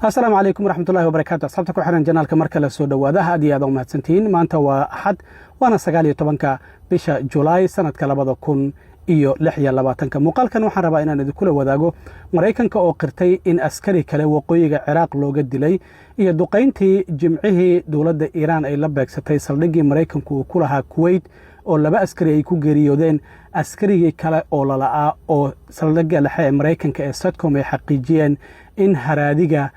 السلام عليكم ورحمة الله وبركاته. أصحابتك وحرن جنالك مركلة سودة وذا هدي هذا ومهتسنتين ما أنت وأحد وأنا سقالي طبعا بشا جولاي سنة كلابا كون iyo 26 muuqaalkan waxaan rabaa inaan idin kula wadaago Mareykanka oo qirtay in askari kale waqooyiga Ciraaq looga dilay iyo duqeyntii jimcihii dawladda Iran ay la beegsatay saldhiggii Mareykanku uu ku lahaa Kuwait oo laba askari ay ku geeriyoodeen askarigii kale oo lalaa oo saldhigga dhexe ee Mareykanka ee Satcom ay xaqiijiyeen in haraadiga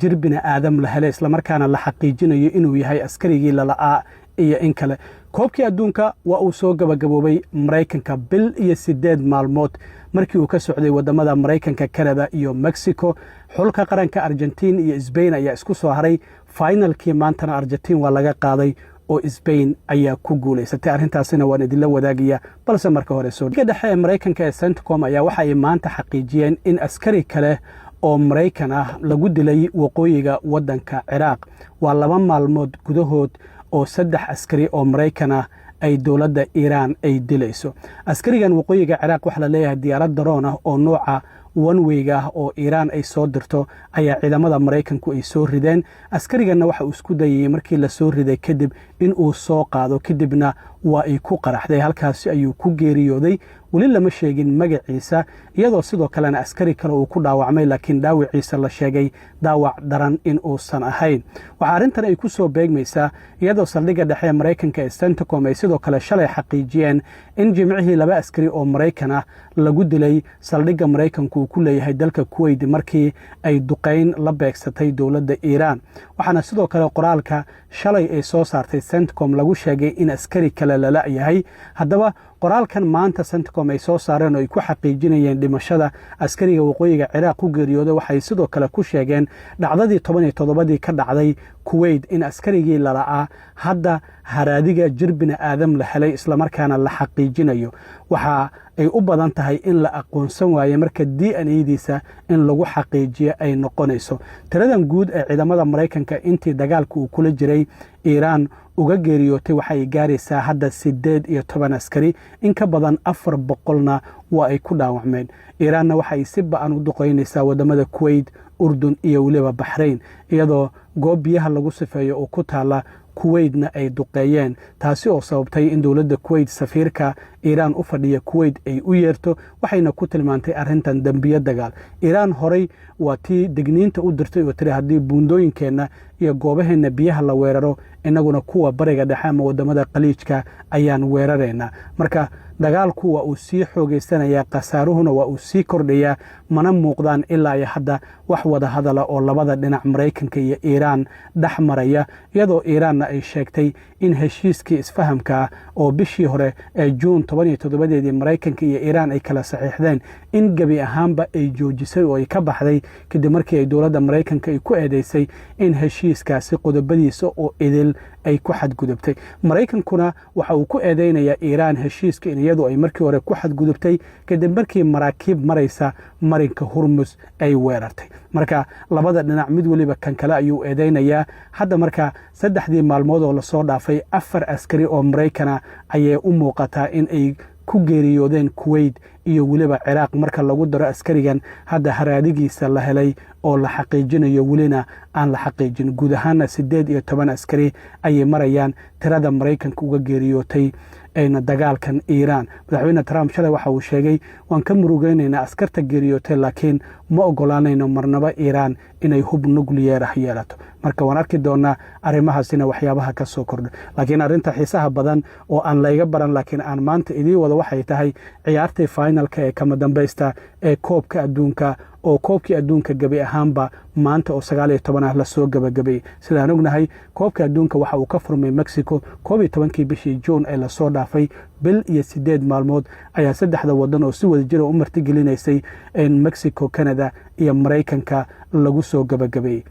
jirbina aadam la helay isla markaana la xaqiijinayo inuu yahay askarigii lalaa iyo in kale koobkii adduunka waa uu soo gabagaboobay Mareykanka bil iyo 8 maalmood markii uu ka socday wadamada Mareykanka, Canada iyo Mexico. xulka qaranka Argentina iyo Spain ayaa isku soo haray finalkii maantana Argentina waa laga qaaday oo Spain ayaa ku guuleysatay. arrintaasina waan idin la wadaagaya balse marka hore soo dhexe ee Mareykanka ee Centcom ayaa waxa ay maanta xaqiijiyeen in askari kale oo Mareykan ah lagu dilay waqooyiga wadanka Ciraaq. waa 2 maalmood gudahood oo 3 askari oo Mareykan ah ay dawladda Iran ay dilayso. askarigan waqooyiga Ciraaq waxa la leeyahay diyaarad drone ah oo nooca one-way ah oo Iran ay soo dirto ayaa ciidamada Mareykanku ay soo rideen. askariganna waxa uu isku dayay markii la soo riday kadib in uu soo qaado kadibna waa ay ku qaraxday halkaas ayuu ku geeriyooday. wali lama sheegin magaciisa iyadoo sidoo kalena askari kale uu ku dhaawacmay laakiin dhaawiciisa la sheegay dhaawac daran in uusan ahayn. waxa arintan ay ku soo beegmaysaa iyadoo saldhigga dhexe Mareykanka ee Centcom ay sidoo kale shalay xaqiijiyeen in jimcihii 2 askari oo Mareykan ah lagu dilay saldhigga Mareykanku ku leeyahay dalka Kuwait markii ay duqeyn la beegsatay dawladda Iran. waxaana sidoo kale qoraalka shalay ay soo saartay Centcom lagu sheegay in askari kale la laayahay. haddaba qoraalkan maanta Centcom ay soo saareen oo ay ku xaqiijinayeen dhimashada askariga waqooyiga Ciraaq ku geeriyooday waxay sidoo kale ku sheegeen dhacdadii 17 ka dhacday Kuwait in askarigii lalaa hadda haraadiga jirbina aadam la helay isla markaana la xaqiijinayo. waxa ay u badan tahay in la aqoonsan waayo marka DNA-diisa in lagu xaqiijiyo ay noqonayso. tiradan guud ee ciidamada Mareykanka intii dagaalka uu kula jiray Iran uga geeriyootay waxay gaaraysaa hadda 18 askari in ka badan 400na waa ay ku dhaawacmeen. Iranna waxay si ba'an u duqeynaysaa wadamada Kuwait, Urdun iyo waliba Bahrain iyadoo goob biyaha lagu sifeeyo oo ku taala Kuwaitna ay duqeeyeen taasi oo sababtay in dawladda Kuwait safiirka Iran u fadhiya Kuwait ay u yeerto waxayna ku tilmaantay arrintan dambiyo dagaal. Iran horay waa tii digniinta u dirtay oo tiri haddii buundooyinkeena iyo goobaheena biyaha la weeraro inaguna kuwa bariga dhexe ama wadamada qaliijka ayaan weerareyna. marka dagaalku waa uu sii xoogeysanaya qasaaruhuna waa uu sii kordhaya mana muuqdaan ilaa ay hadda wax wada hadala oo labada dhinac Mareykanka iyo Iran dhaxmaraya iyadoo Iranna ay sheegtay in heshiiskii isfahamka oo bishii hore ee June 17 Mareykanka iyo Iran ay kala saxiixdeen in gabi ahaanba ay joojisay oo ay ka baxday kadib markii ay dawladda Mareykanka ay ku eedeysay in heshiiskaasi qodobadiisa oo idil ay ku xadgudubtay. Mareykankuna waxa uu ku eedeynayaa Iran heshiiska in iyadu ay markii hore ku xadgudubtay kadib markii maraakiib maraysa marinka Hormuz ay weerartay. marka labada dhinac mid waliba kan kale ayuu eedeynayaa. hadda marka 3 maalmood oo la soo dhaafay 4 askari oo Mareykan ayay u muuqataa in ay ku geeriyoodeen Kuwait iyo waliba Ciraaq marka lagu daro askarigan hadda haraadigiisa la helay oo la xaqiijinayo walina aan la xaqiijin. guud ahaan 18 askari ayay marayaan tirada Mareykanka uga geeriyootay ayna dagaalkan Iran. madaxweyne Trump shalay waxa uu sheegay waan ka murugeynaynaa askarta geeriyootay laakiin ma ogolaanayno marnaba Iran inay hub nuclear ah yeelato. marka waan arki doonaa arrimahaasina waxyaabaha ka soo kordhay. laakiin arrinta xiisaha badan oo aan layga baran laakiin aan maanta idii wada waxay tahay ciyaartii finalka ee kama dambaysta ee koobka adduunka oo koobkii adduunka gabi ahaanba maanta oo 19 ah la soo gabagabay. sidaan ognahay koobka adduunka waxa uu ka furmay Mexico 12 bishii June ee la soo dhaafay bil iyo 8 maalmood ayaa 3 wadan oo si wada jir u martigelinaysay in Mexico, Canada iyo Mareykanka lagu soo gabagabay.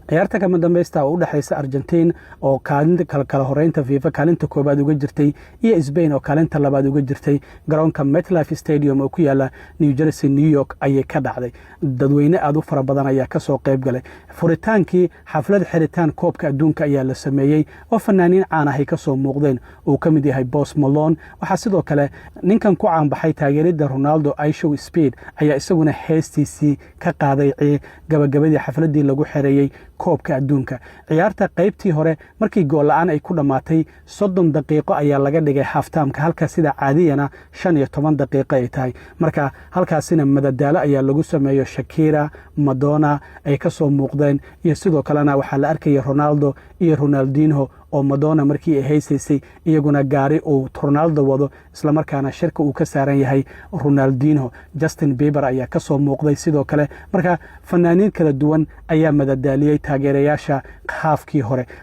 ciyaarta kama dambaysta oo u dhaxaysa Argentina oo kaalinta kala horeynta FIFA kaalinta koobaad uga jirtay iyo Spain oo kaalinta labaad uga jirtay garoonka MetLife Stadium oo ku yaala New Jersey New York ayay ka dhacday dadweyne aad u fara badan ayaa ka soo qayb galay furitaankii xaflad xiritaan koobka adduunka ayaa la sameeyay oo fanaaniin caan ah ay ka soo muuqdeen oo ka mid yahay Post Malone waxa sidoo kale ninkan ku caan baxay taageerida Ronaldo Aisho Speed ayaa isaguna heestiisii ka qaaday gabagabadii xafladii lagu xereeyay koobka adduunka ciyaarta qaybtii hore markii gool la'aan ay ku dhamaatay 30 daqiiqo ayaa laga dhigay half-time halka sida caadiyana 15 daqiiqo ay tahay marka halkaasina madadaalo ayaa lagu sameeyo Shakira Madonna ay ka soo muuqdeen iyo sidoo kalena waxa la arkay Ronaldo iyo Ronaldinho oo Madonna markii ay haysaysay iyaguna gaari oo Ronaldo wado isla markaana shirka uu ka saaran yahay Ronaldinho Justin Bieber ayaa ka soo muuqday sidoo kale marka fanaaniin kala duwan ayaa madadaaliyay taageerayaasha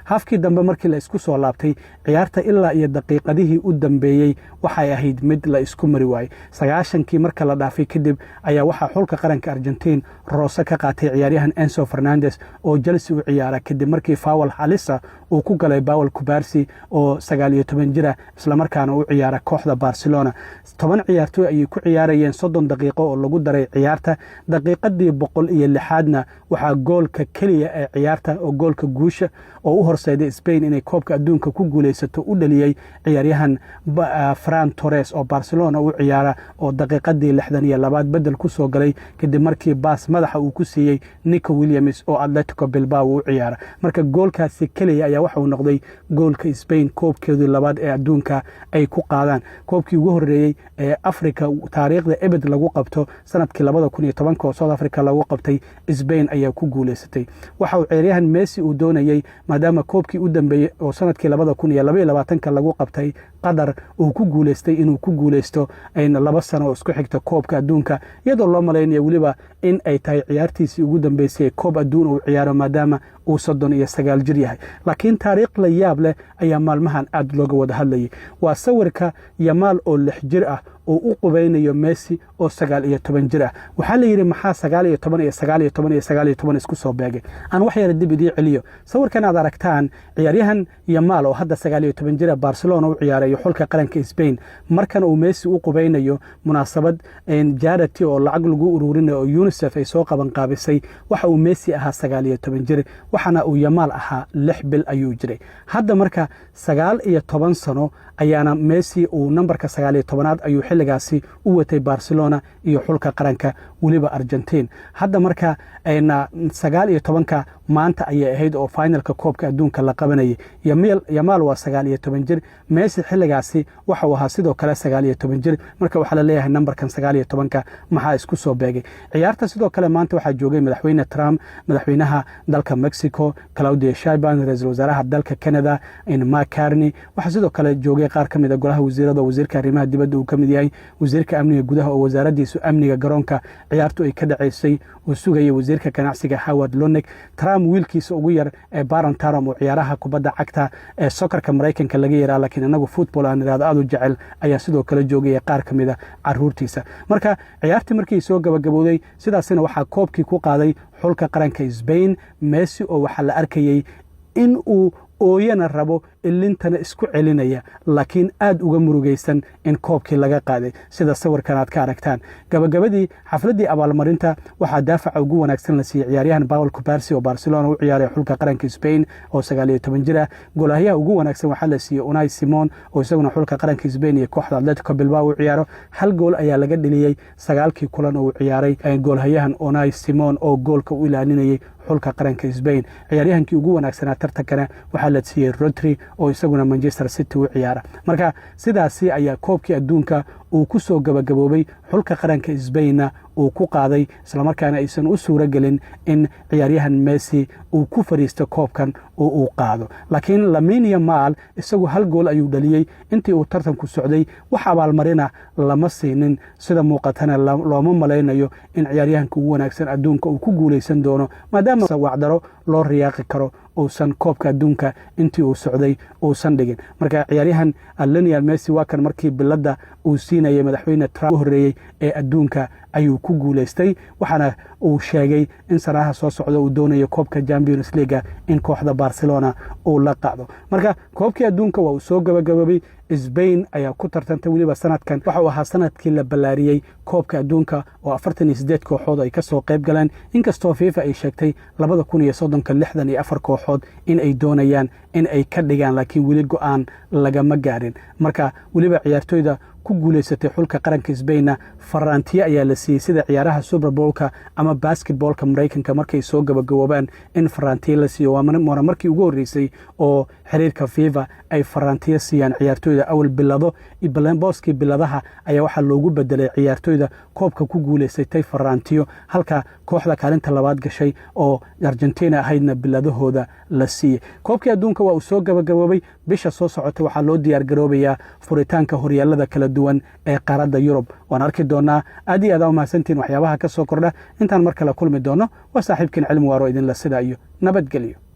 haafkii dambe markii la isku soo laabtay ciyaarta ilaa iyo daqiiqadihii u dambeeyay waxay ahayd mid la isku mari waayay 90kii marka la dhaafay kadib ayaa waxa xulka qaranka Argentina roose ka qaatay ciyaaryahan Enzo Fernandez oo Chelsea u ciyaara kadib markii foul halisa uu ku galay Paul Kubarsi oo 19 jira isla markaana u ciyaara kooxda Barcelona 10 ciyaartoy ay ku ciyaarayeen 30 daqiiqo oo lagu daray ciyaarta daqiiqadii 106aadna waxa goolka kaliya ee ciyaarta oo goolka guusha oo u horseeday Spain inay koobka adduunka ku guuleysato u dhaliyay ciyaaryahan Ferran Torres oo Barcelona u ciyaara oo daqiiqadii 62aad bedel ku soo galay kadib markii baas madaxa uu ku siiyay Nico Williams oo Atletico Bilbao u ciyaara marka goolkaasi kaliya ayaa waxa uu noqday goolka Spain koobkeedii labaad ee adduunka ay ku qaadaan koobkii ugu horeeyay ee Afrika taariikhda ebed lagu qabto sanadkii 2010 oo South Africa lagu qabtay Spain ayaa ku guuleysatay waxa uu ciyaaryahan Messi uu doonayay maadaama koobkii u dambeeyay oo sanadkii 2022 lagu qabtay Qatar uu ku guuleystay inuu ku guuleysto in 2 sano oo isku xigta koobka adduunka iyadoo loo maleeyo waliba in ay tahay ciyaartiisii ugu dambeysay koob adduun uu ciyaaro maadaama uu 39 jir yahay laakiin taariikh la yaab leh ayaa maalmahan aad looga wada hadlayay waa sawirka Yamal oo 6 jir ah oo u qubeynayo Messi oo 19 jir ah waxa la yiri maxaa 19 isku soo beegay aan wax yar dib idii celiyo sawirkan aad aragtaan ciyaaryahan Yamal oo hadda 19 jir ah Barcelona u ciyaarayo xulka qaranka Spain markan uu Messi u qubeynayo munaasabad charity oo lacag lagu ururinayo oo UNICEF ay soo qaban qaabisay waxa uu Messi ahaa 19 jir waxana uu Yamal ahaa 6 bil ayuu jiray hadda marka 19 sano ayaana Messi uu numberka 19aad ayuu xilligaasi u watay Barcelona iyo xulka qaranka waliba Argentina hadda marka ayna 19ka maanta ayay ahayd oo finalka koobka adduunka la qabanayay Yamal waa 19 jir Messi xilligaasi waxa uu ahaa sidoo kale 19 jir marka waxa la leeyahay numberkan 19ka maxaa isku soo beegay ciyaarta sidoo kale maanta waxa joogay madaxweyne Trump madaxweynaha dalka Mexico Claudia Sheinbaum ra'iisul wasaaraha dalka Canada Mark Carney waxa sidoo kale joogay qaar kamid ah golaha wasiirada wasiirka arrimaha dibadda uu kamid yahay wasiirka amniga gudaha oo wasaaraddiisu amniga garoonka ciyaartu ay ka dhaceysay oo sugayay wasiirka ganacsiga Howard Lutnick Trump wiilkiisa ugu yar ee Barron Trump oo ciyaaraha kubadda cagta ee soccerka Mareykanka laga yaraa laakiin anagu football aan iraado aad u jecel ayaa sidoo kale joogay qaar kamid ah caruurtiisa marka ciyaartii markii soo gabagabowday sidaasina waxa koobkii ku qaaday xulka qaranka Spain Messi oo waxa la arkayay in uu ooyana rabo ilintana isku celinaya laakiin aad uga murugaysan in koobkii laga qaaday sida sawirkan aad ka aragtaan gabagabadii xafladii abaalmarinta waxa daafaca ugu wanaagsan la siiyay ciyaaryahan Paul Kubarsi oo Barcelona u ciyaaray xulka qaranka Spain oo 19 jir ah goolahayaha ugu wanaagsan waxa la siiyay Unai Simon oo isaguna xulka qaranka Spain iyo kooxda Atletico Bilbao u ciyaaro hal gool ayaa laga dhaliyay 9kii kulan oo ciyaaray goolahayahan Unai Simon oo goolka u ilaalinayay xulka qaranka Spain ciyaaryahankii ugu wanaagsanaa tartankana waxa la siiyay Rodri oo isaguna Manchester City u ciyaara marka sidaasi ayaa koobkii adduunka uu ku soo gabagaboobay xulka qaranka Spain uu ku qaaday isla markaana aysan u suura gelin in ciyaaryahan Messi uu ku fariisto koobkan oo uu qaado laakiin Lamine Yamal isagu hal gool ayuu dhaliyay intii uu tartanku socday wax abaalmarina lama siinin sida muuqatana looma maleynayo in ciyaaryahanka ugu wanaagsan adduunka uu ku guuleysan doono maadaama wacdaro loo riyaaqi karo uusan koobka adduunka intii uu socday uusan dhigin marka ciyaaryahan Lionel Messi waa kan markii bilada uu siinayay madaxweyne Trump horeeyay ee adduunka ayuu ku guulaystay waxaana uu sheegay in sanaha soo socda uu doonayo koobka Champions League in kooxda Barcelona uu la qaado marka koobkii adduunka waa uu soo gabagaboobay Spain ayaa ku tartantay waliba sanadkan waxa uu ahaa sanadkii la balaariyay koobka adduunka oo 48 kooxood ay ka soo qayb galeen inkastoo FIFA ay sheegtay 2034 kooxood in ay doonayaan in ay ka dhigaan laakiin wali go'aan lagama gaarin marka waliba ciyaartoyda ku guuleysatay xulka qaranka Spain Farantiya ayaa la siiyay sida ciyaaraha Super Bowl-ka ama basketball-ka Mareykanka markay soo gabagaboobaan in Farantiya la siiyo waa markii ugu horeysay oo xiriirka FIFA ay Farantiya siiyaan ciyaartoyda awal bilado booskii biladaha ayaa waxaa loogu bedelay ciyaartoyda koobka ku guuleysatay Farantiyo halka kooxda kaalinta labaad gashay oo Argentina ahaydna biladahooda la siiyay koobkii adduunka waa uu soo gabagaboobay bisha soo socota waxaa loo diyaar garoobayaa furitaanka horyaalada kala duwan ee qaaradda Yurub waan arki doonaa aad iyo aad u mahadsantiin waxyaabaha ka soo kordha intaan mar kale kulmi doono waa saaxiibkeen Cilmi Waaro idin la sida iyo nabadgelyo